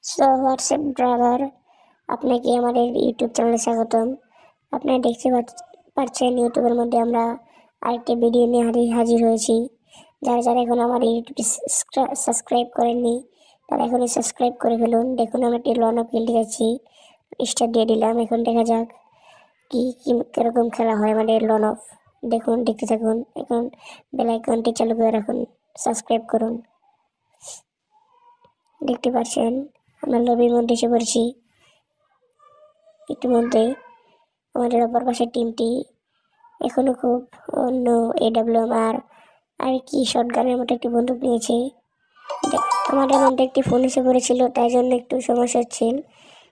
So WhatsApp driver, আপনাকে আমাদের YouTube চ্যানেলে স্বাগতম। আপনারা দেখতে পাচ্ছেন ইউটিউবের মধ্যে আমরা আরেকটি ভিডিও নিয়ে হাজির হয়েছি। যারা যারা এখন আমার ইউটিউবটি সাবস্ক্রাইব করেননি তারা এখনই সাবস্ক্রাইব করে ফেলুন। দেখুন আমরা একটি লন অফ খেলতে যাচ্ছি, স্টার্ট দিয়ে দিলাম। এখন দেখা যাক কিরকম খেলা হয় আমাদের লন অফ। দেখুন, দেখতে থাকুন। এখন বেল আইকনটি চালু করে রাখুন, সাবস্ক্রাইব করুন। দেখতে পাচ্ছেন আমরা লবির মধ্যে এসে পড়েছি। ইতিমধ্যে আমাদের অপর পাশের টিমটি এখনো খুব অন্য AWM আর কি শটগানের মতো একটি বন্দুক নিয়েছে। আমাদের মধ্যে একটি ফোন এসে পড়েছিল, তাই জন্য একটু সমস্যা হচ্ছিল,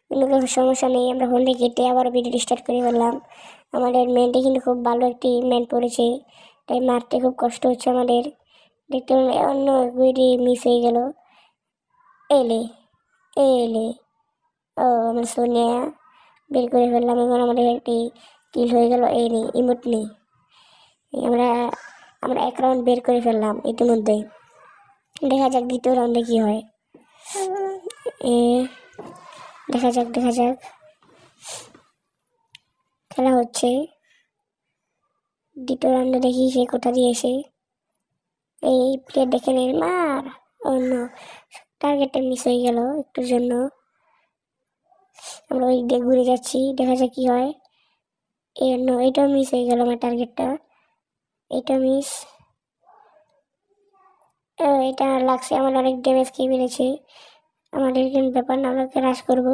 কিন্তু সমস্যা নেই। আমরা ফোনটি কেটে আবার ভিডিও স্টার্ট করে ফেললাম। আমাদের মেনটি কিন্তু খুব ভালো একটি ম্যান পড়েছে, তাই মারতে খুব কষ্ট হচ্ছে আমাদের। দেখতে অন্য ভিডিও মিস হয়ে গেল। এলে এলে ও আমরা সোনিয়া বের করে ফেললাম। এখন আমাদের একটি কিল হয়ে গেল। এই নেই, ইমোট নেই। আমরা আমরা এক রাউন্ড বের করে ফেললাম ইতিমধ্যে। দেখা যাক দ্বিতীয় রাউন্ডে কি হয়। দেখা যাক খেলা হচ্ছে। দ্বিতীয় রাউন্ডে দেখি সে কোথা দিয়ে এসে এই প্লেয়ার দেখে নেই, মার। অন্য টার্গেটটা মিস হয়ে গেল একটুর জন্য। আমরা ওই দিয়ে ঘুরে যাচ্ছি, দেখা যাক কি হয়। এটাও মিস হয়ে গেল আমার টার্গেটটা। এটা মিস। এটা লাগছে, আমার অনেক ড্যামেজ খেয়ে ফেলেছে। আমাদের কিন্তু ব্যাপার না, আমরা রাশ করবো।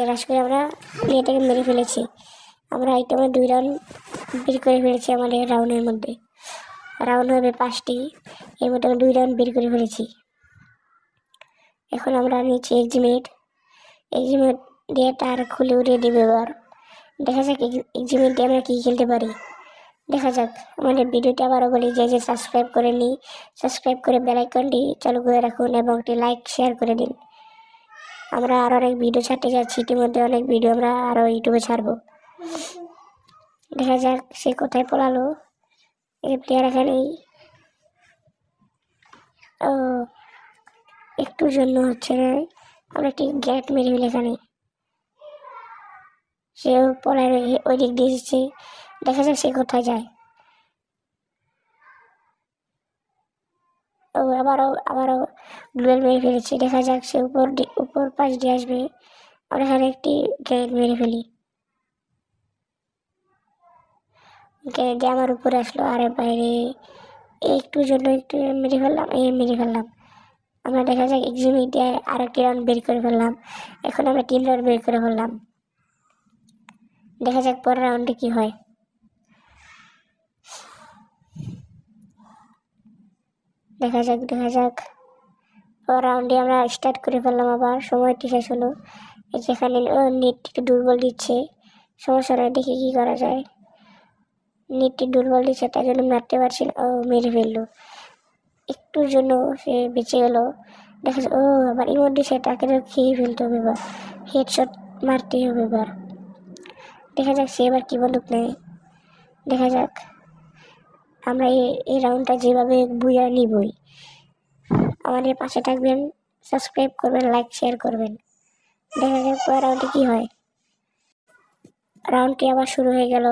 রাশ করে আমরা প্লেয়ারটাকে মেরে ফেলেছি। আমরা আইটেমে 2 রাউন্ড বের করে ফেলেছি আমাদের রাউন্ডের মধ্যে। রাউন্ড হবে 5টি, এর মধ্যে আমরা 2 রাউন্ড বের করে ফেলেছি। এখন আমরা নিচ্ছি এক্সিমেট দিয়ে তার খুলে উড়িয়ে দেবে। এবার দেখা যাক এক্সিমেট দিয়ে আমরা কী খেলতে পারি। দেখা যাক। আমাদের ভিডিওটি আবারও বলি, যে সাবস্ক্রাইব করেনি সাবস্ক্রাইব করে বেল আইকনটি চালু করে রাখুন এবং একটি লাইক শেয়ার করে দিন। আমরা আরও অনেক ভিডিও ছাড়তে যাচ্ছি, ইতিমধ্যে অনেক ভিডিও আমরা আরও ইউটিউবে ছাড়বো। দেখা যাক সে কোথায় পলালো। এই প্লেয়ার এখানেই। ও একটুর জন্য হচ্ছে না, আমরা একটি গ্যাট মেরে ফেলি এখানে। সেও পলার ওই দিক দিয়ে এসেছে। দেখা যাক সে কোথায় যায়। ও আবারও গ্লুয়াল মেরে ফেলেছে। দেখা যাক সে উপর পাশ দিয়ে আসবে। আর এখানে একটি গ্রেনেড মেরে ফেলি। গ্রেনেড আমার উপরে আসলো। আরে বাইরে একটুর জন্য একটু মেরে ফেললাম। আমরা দেখা যাক এক্সিমিট দিয়ে আর একটি রাউন্ড বের করে ফেললাম। এখন আমরা 3 রাউন্ড বের করে ফেললাম। দেখা যাক পরের রাউন্ডে কি হয়। দেখা যাক পরের রাউন্ডে আমরা স্টার্ট করে ফেললাম। আবার সময়টি শেষ হলো। যেখানে নেট একটু দুর্বল দিচ্ছে, সমস্যা নয়, দেখি কী করা যায়। নেটটি দুর্বল দিচ্ছে, তাই জন্য মারতে পারছি না। ও মেরে ফেললো। একটুর জন্য সে বেঁচে গেল। দেখা যাক আবার এর মধ্যে সে তাকে খেয়ে ফেলতে হবে। এবার হেডশট মারতেই হবে। এবার দেখা যাক সে এবার কী বন্দুক নেয়। দেখা যাক। আমরা এই রাউন্ডটা যেভাবে বুঝে নিবই। আমাদের পাশে থাকবেন, সাবস্ক্রাইব করবেন, লাইক শেয়ার করবেন। দেখা যাক পরের রাউন্ডে কী হয়। রাউন্ডটি আবার শুরু হয়ে গেল।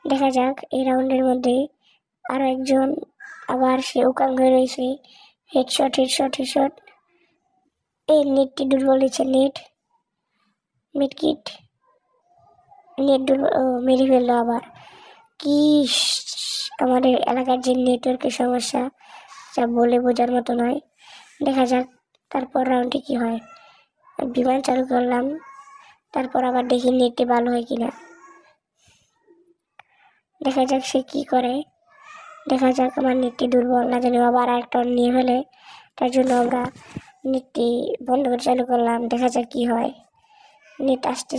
দেখা যাক এই রাউন্ডের মধ্যে আরও একজন আবার সে উকাং হয়ে রয়েছে। হেডশট। এই নেটটি দুর্বল দিচ্ছে। নেট দুর্বল। মেরে ফেললো আবার। কি আমাদের এলাকার যে নেটওয়ার্কের সমস্যা, যা বলে বোঝার মতো নয়। দেখা যাক তারপর রাউন্ডে কি হয়। বিমান চালু করলাম, তারপর আবার দেখি নেটটি ভালো হয় কিনা। দেখা যাক সে কি করে। দেখা যাক। আমার নেটটি দুর্বল, না জানি আবার আরেকটা নিয়ে ফেলে, তার জন্য আমরা নেটটি বন্ধ করে চালু করলাম। দেখা যাক কি হয়। নেট আসছে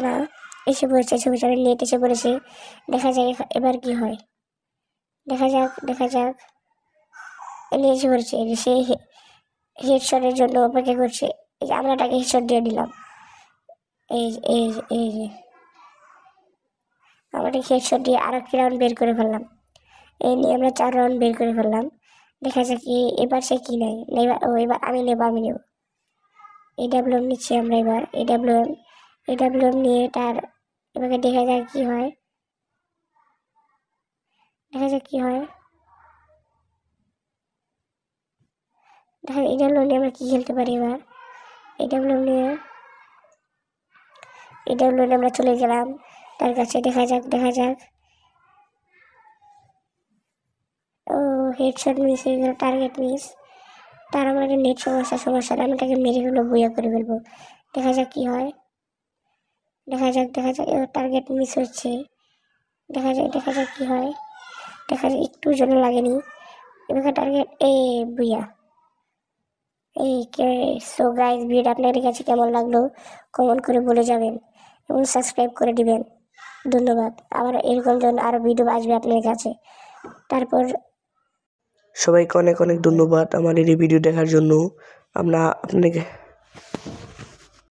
না, এসে পড়েছে। নেট এসে পড়েছে। দেখা যাক এবার কি হয়। দেখা যাক এসে পড়েছে। সে হেডশটের জন্য অপেক্ষা করছে। এই যে আমরা তাকে হেডশট দিয়ে দিলাম। এই যে আমরা হেডশট দিয়ে আর একটি রাউন্ড বের করে ফেললাম। এই নিয়ে আমরা 4 রাউন্ড বের করে ফেললাম। দেখা যাক এবার সে কি নেয়। এবার আমি নেব। AWM নিচ্ছি আমরা এবার AWM নিয়ে তার এবারে দেখা যাক কি হয়, দেখা যাক কি হয়। দেখা AWM নিয়ে আমরা কি খেলতে পারি এবার। AWM নিয়ে আমরা চলে গেলাম তার কাছে, দেখা যাক। ও হেডশট মিস হয়ে গেল, টার্গেট মিস। তার আমার একটা নেট সমস্যা আমি তাকে মেরে ফেলবো, বইয়া করে ফেলবো। দেখা যাক কি হয়, দেখা যাক টার্গেট মিস হচ্ছে। দেখা যাক কি হয়, একটু জন্য লাগেনি। এবার টার্গেট বুইয়া। সো গাইস, ভিডিওটা আপনাদের কাছে কেমন লাগলো কমেন্ট করে বলে যাবেন এবং সাবস্ক্রাইব করে দিবেন। ধন্যবাদ। আবার এরকম জন্য আরও ভিডিও আসবে আপনার কাছে। তারপর সবাইকে অনেক অনেক ধন্যবাদ আমার এই ভিডিও দেখার জন্য। আপনাকে